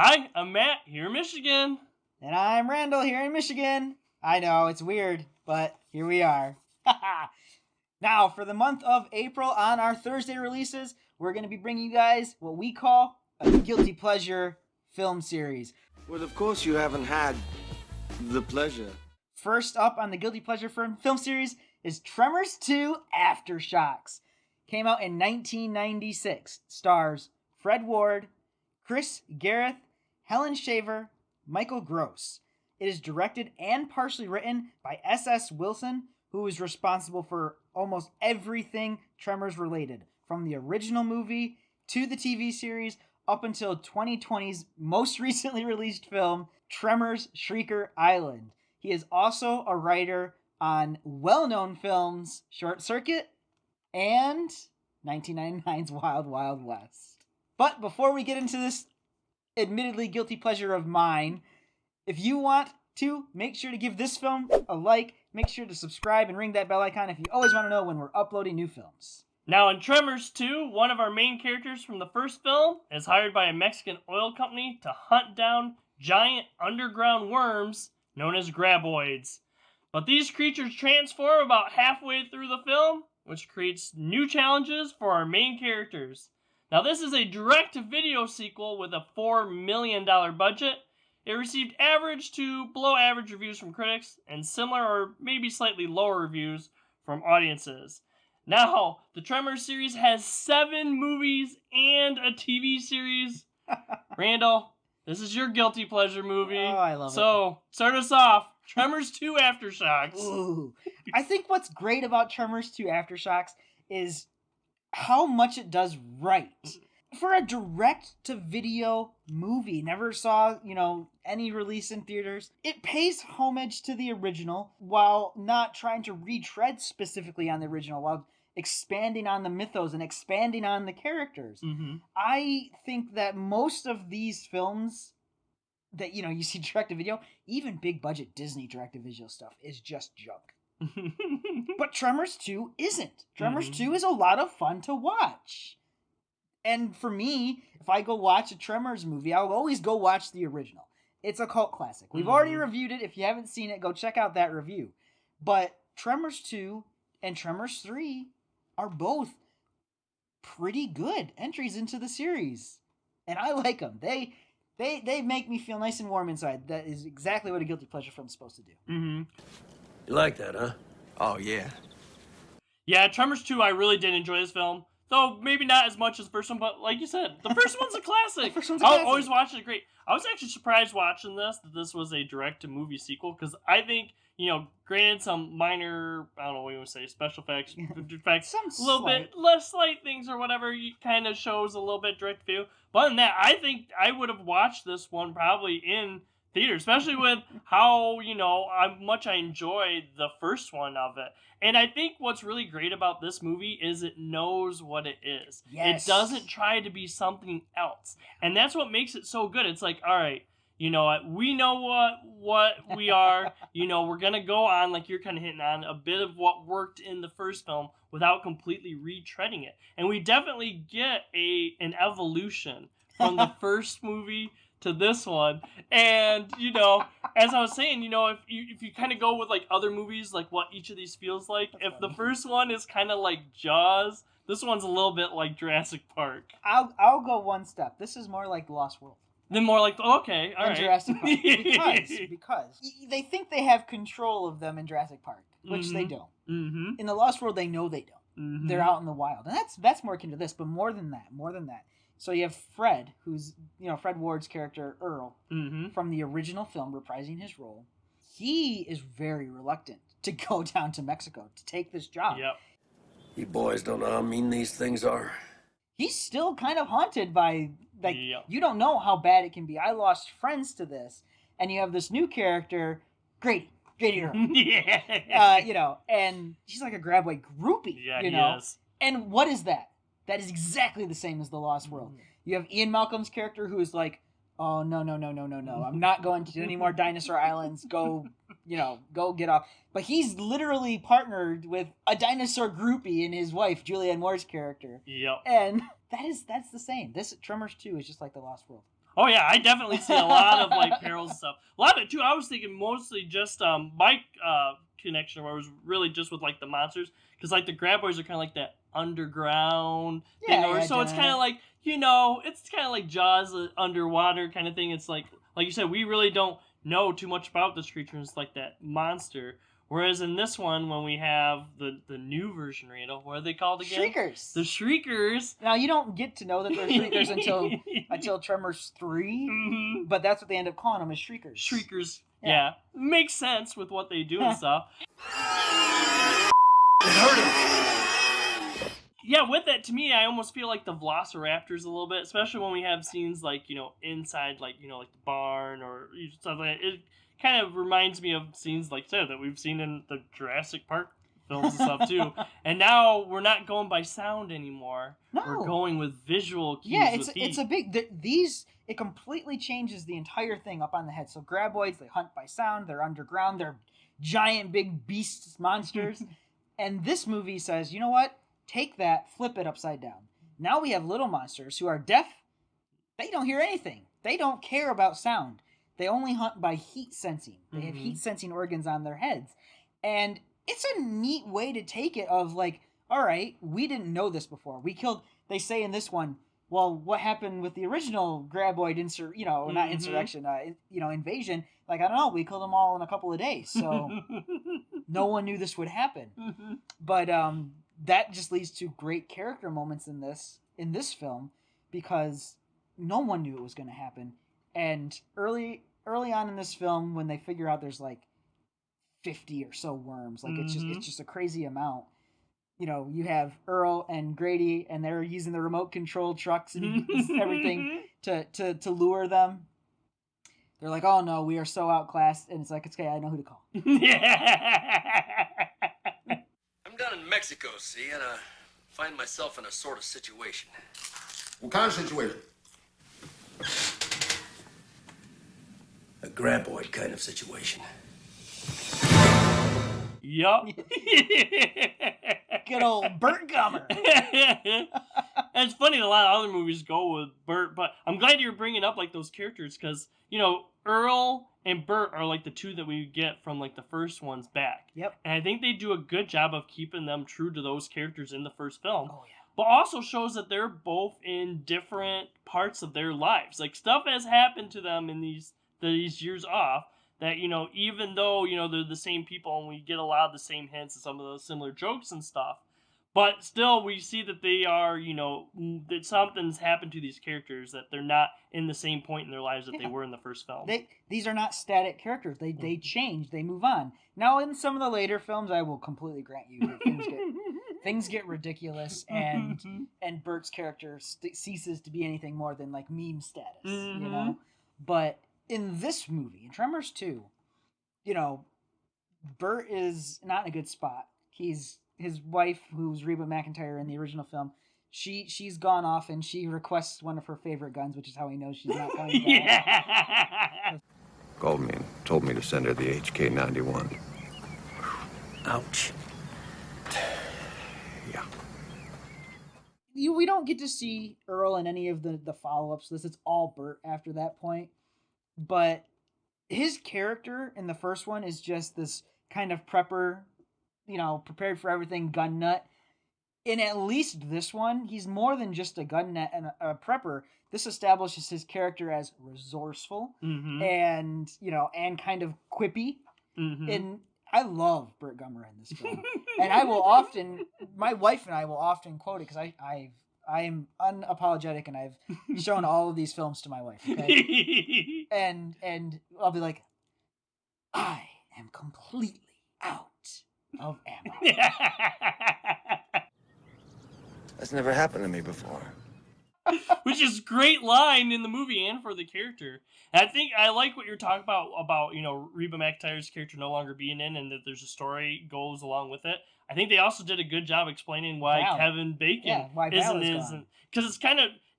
Hi, I'm Matt here in Michigan. And I'm Randall here in Michigan. I know, it's weird, but here we are. Now, for the month of April, on our Thursday releases, we're going to be bringing you guys what we call a Guilty Pleasure film series. Well, of course you haven't had the pleasure. First up on the Guilty Pleasure film series is Tremors 2 Aftershocks. Came out in 1996. Stars Fred Ward, Chris Gareth, Helen Shaver, Michael Gross. It is directed and partially written by S.S. Wilson, who is responsible for almost everything Tremors related, from the original movie to the TV series up until 2020's most recently released film, Tremors Shrieker Island. He is also a writer on well-known films Short Circuit and 1999's Wild Wild West. But before we get into this admittedly guilty pleasure of mine, if you want to, make sure to give this film a like, make sure to subscribe and ring that bell icon if you always want to know when we're uploading new films. Now, in Tremors 2, one of our main characters from the first film is hired by a Mexican oil company to hunt down giant underground worms known as graboids. But these creatures transform about halfway through the film, which creates new challenges for our main characters. Now, this is a direct-to-video sequel with a $4 million budget. It received average to below-average reviews from critics and similar or maybe slightly lower reviews from audiences. Now, the Tremors series has 7 movies and a TV series. Randall, this is your guilty pleasure movie. Oh, I love it. So, start us off. Tremors 2 Aftershocks. Ooh. I think what's great about Tremors 2 Aftershocks is how much it does right. For a direct-to-video movie, never saw, any release in theaters, it pays homage to the original while not trying to retread specifically on the original, while expanding on the mythos and expanding on the characters. Mm-hmm. I think that most of these films that, you see direct-to-video, even big-budget Disney direct-to-video stuff, is just junk. But Tremors 2 isn't. Tremors 2 is a lot of fun to watch. And for me, if I go watch a Tremors movie, I'll always go watch the original. It's a cult classic. We've already reviewed it. If you haven't seen it, go check out that review. But Tremors 2 and Tremors 3 are both pretty good entries into the series. And I like them. They make me feel nice and warm inside. That is exactly what a guilty pleasure film is supposed to do. Mm-hmm. You like that, huh? Oh, yeah. Yeah, Tremors 2, I really did enjoy this film. Though maybe not as much as the first one, but like you said, the first one's a classic. I'll always watch it. Great. I was actually surprised watching this, that this was a direct-to-movie sequel, because I think, granted some minor, I don't know what you would say, special effects, a little bit less slight things or whatever, kind of shows a little bit direct-to-view. But other than that, I think I would have watched this one probably in theater, especially with how, how much I enjoyed the first one of it. And I think what's really great about this movie is it knows what it is. Yes. It doesn't try to be something else. And that's what makes it so good. It's like, all right, we know what we are. We're going to go on, like you're kind of hitting on, a bit of what worked in the first film without completely retreading it. And we definitely get an evolution from the first movie to this one. And as I was saying, if you kind of go with like other movies, like what each of these feels like, if the first one is kind of like Jaws, this one's a little bit like Jurassic Park. I'll go one step. This is more like The Lost World. Then more like, okay, all right. Jurassic Park. Because they think they have control of them in Jurassic Park, which they don't. Mm-hmm. In The Lost World, they know they don't. Mm-hmm. They're out in the wild. And that's more akin to this, but more than that. So you have Fred, who's, Fred Ward's character, Earl, from the original film, reprising his role. He is very reluctant to go down to Mexico to take this job. Yep. You boys don't know how mean these things are. He's still kind of haunted by, you don't know how bad it can be. I lost friends to this. And you have this new character, Grady Earl. Yeah. And she's like a graboid groupie, Yeah, he is. And what is that? That is exactly the same as The Lost World. You have Ian Malcolm's character who is like, oh, no. I'm not going to any more dinosaur islands. Go get off. But he's literally partnered with a dinosaur groupie and his wife, Julianne Moore's character. Yep. And that's the same. This Tremors 2 is just like The Lost World. Oh yeah, I definitely see a lot of like perils and stuff. A lot of it too. I was thinking mostly just my connection where it was really just with like the monsters, because like the graboids are kind of like that underground thing, or so it's kind of like it's kind of like Jaws underwater kind of thing. It's like you said, we really don't know too much about this creature. It's like that monster. Whereas in this one, when we have the new version, Randall, what are they called again? Shriekers. The Shriekers. Now you don't get to know that they're Shriekers until Tremors 3, Mm-hmm. but that's what they end up calling them, is Shriekers. Shriekers. Yeah. Makes sense with what they do and stuff. It hurt him. Yeah, with that, to me, I almost feel like the Velociraptors a little bit, especially when we have scenes like, inside, like, like the barn or stuff like that. It kind of reminds me of scenes like that we've seen in the Jurassic Park films and stuff too. And now we're not going by sound anymore. No. We're going with visual cues. Yeah, it's a big it completely changes the entire thing up on the head. So graboids, they hunt by sound, they're underground, they're giant big beasts, monsters. And this movie says, you know what? Take that, flip it upside down. Now we have little monsters who are deaf. They don't hear anything. They don't care about sound. They only hunt by heat sensing. They have heat sensing organs on their heads. And it's a neat way to take it of like, all right, we didn't know this before. They say in this one, well, what happened with the original graboid not insurrection, invasion? Like, I don't know, we killed them all in a couple of days. So no one knew this would happen. But that just leads to great character moments in this film, because no one knew it was going to happen. And early on in this film, when they figure out there's like 50 or so worms, like it's just a crazy amount. You have Earl and Grady, and they're using the remote control trucks and everything to lure them. They're like, oh no, we are so outclassed, and it's like, it's okay, I know who to call. I'm down in Mexico, see, and I find myself in a sort of situation. What kind of situation? A graboid kind of situation. Yup. Good old Burt Gummer. It's funny, a lot of other movies go with Burt, but I'm glad you're bringing up like those characters, because Earl and Burt are like the two that we get from like the first ones back. Yep. And I think they do a good job of keeping them true to those characters in the first film. Oh yeah. But also shows that they're both in different parts of their lives. Like, stuff has happened to them in these years off, that even though they're the same people and we get a lot of the same hints and some of those similar jokes and stuff, but still we see that they are that something's happened to these characters, that they're not in the same point in their lives that they were in the first film. These are not static characters. They change, they move on. Now in some of the later films, I will completely grant you that things get ridiculous, and Bert's character ceases to be anything more than like meme status, But in this movie, in Tremors 2, Bert is not in a good spot. His wife, who's Reba McEntire in the original film, she's gone off, and she requests one of her favorite guns, which is how he knows she's not coming back. Called me and told me to send her the HK-91. Ouch. Yeah. We don't get to see Earl in any of the follow-ups. It's all Bert after that point. But his character in the first one is just this kind of prepper, prepared for everything, gun nut. In at least this one, he's more than just a gun nut and a prepper. This establishes his character as resourceful and kind of quippy. And I love Burt Gummer in this film. And my wife and I will often quote it, because I am unapologetic, and I've shown all of these films to my wife. Okay? and I'll be like, I am completely out of ammo. That's never happened to me before. Which is a great line in the movie and for the character. And I think I like what you're talking about Reba McEntire's character no longer being in, and that there's a story goes along with it. I think they also did a good job explaining why Val. Kevin Bacon Why Val is gone. Because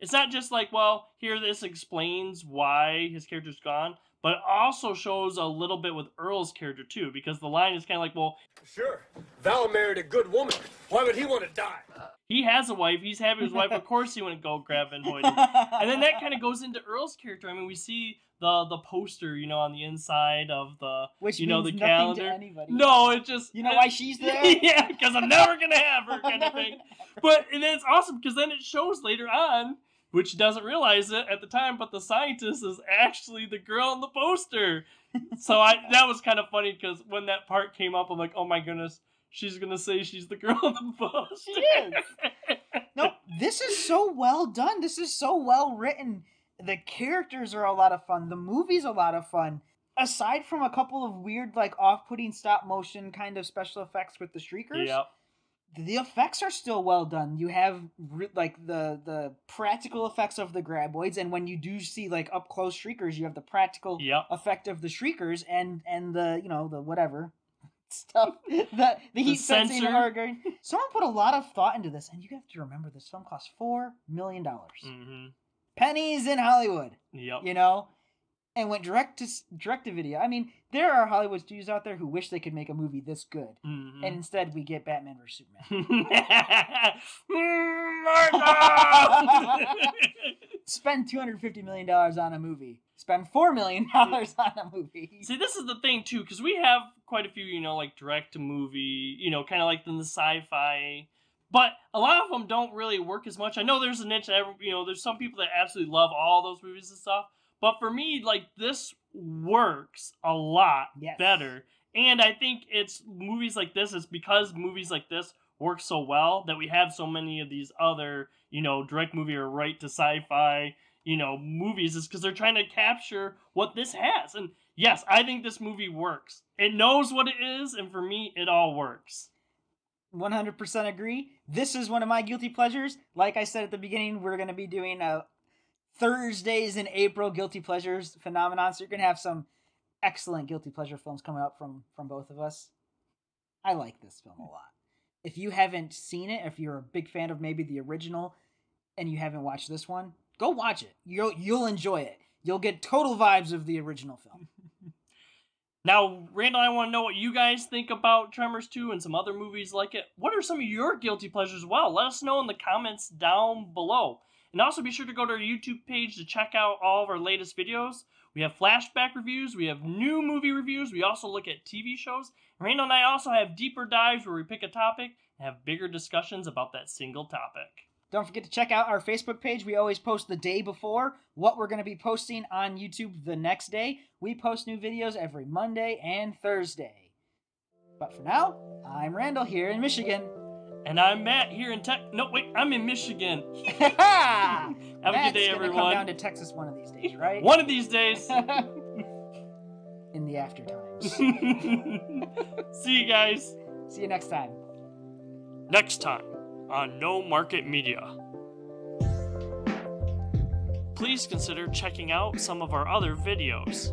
it's not just like, well, here this explains why his character's gone, but it also shows a little bit with Earl's character too, because the line is kind of like, well, Sure. Val married a good woman. Why would he want to die? He has a wife. He's happy with his wife. Of course he wouldn't go grab Van Hoyten. And then that kind of goes into Earl's character. I mean, we see the poster, on the inside of the, Which the means nothing calendar. to anybody. No, it just... You know why she's there? Yeah, because I'm never going to have her kind of thing. And then it's awesome because then it shows later on, which doesn't realize it at the time, but the scientist is actually the girl in the poster. So that was kind of funny because when that part came up, I'm like, oh my goodness, she's going to say she's the girl in the poster. She is. No, this is so well done. This is so well written. The characters are a lot of fun. The movie's a lot of fun. Aside from a couple of weird, off-putting stop-motion kind of special effects with the Shriekers, Yep. the effects are still well done. You have, the practical effects of the graboids, and when you do see, up-close Shriekers, you have the practical effect of the Shriekers and the, the whatever stuff, the heat sensing organ. Someone put a lot of thought into this, and you have to remember this film cost $4 million. Mm-hmm. Pennies in Hollywood. Yep. And went direct to video. I mean, there are Hollywood studios out there who wish they could make a movie this good. Mm-hmm. And instead we get Batman vs. Superman. Spend $250 million on a movie. Spend $4 million on a movie. See, this is the thing, too, because we have quite a few, direct-to-movie, kind of like in the sci-fi. But a lot of them don't really work as much. I know there's a niche, there's some people that absolutely love all those movies and stuff. But for me, this works a lot better. And I think it's movies like this, it's because movies like this work so well that we have so many of these other, direct movie or right to sci-fi, movies, is because they're trying to capture what this has. And yes, I think this movie works. It knows what it is, and for me, it all works. 100% agree. This is one of my guilty pleasures. Like I said at the beginning, we're going to be doing a Thursdays in April guilty pleasures phenomenon. So you're going to have some excellent guilty pleasure films coming up from both of us. I like this film a lot. If you haven't seen it, if you're a big fan of maybe the original and you haven't watched this one, go watch it. You'll enjoy it. You'll get total vibes of the original film. Now, Randall, I want to know what you guys think about Tremors 2 and some other movies like it. What are some of your guilty pleasures as well? Let us know in the comments down below. And also be sure to go to our YouTube page to check out all of our latest videos. We have flashback reviews. We have new movie reviews. We also look at TV shows. Randall and I also have deeper dives where we pick a topic and have bigger discussions about that single topic. Don't forget to check out our Facebook page. We always post the day before what we're going to be posting on YouTube the next day. We post new videos every Monday and Thursday. But for now, I'm Randall here in Michigan. And I'm Matt here in I'm in Michigan. Have a good day, everyone. Come down to Texas one of these days, right? One of these days. In the after times. See you guys. See you next time. Next time on No Market Media. Please consider checking out some of our other videos.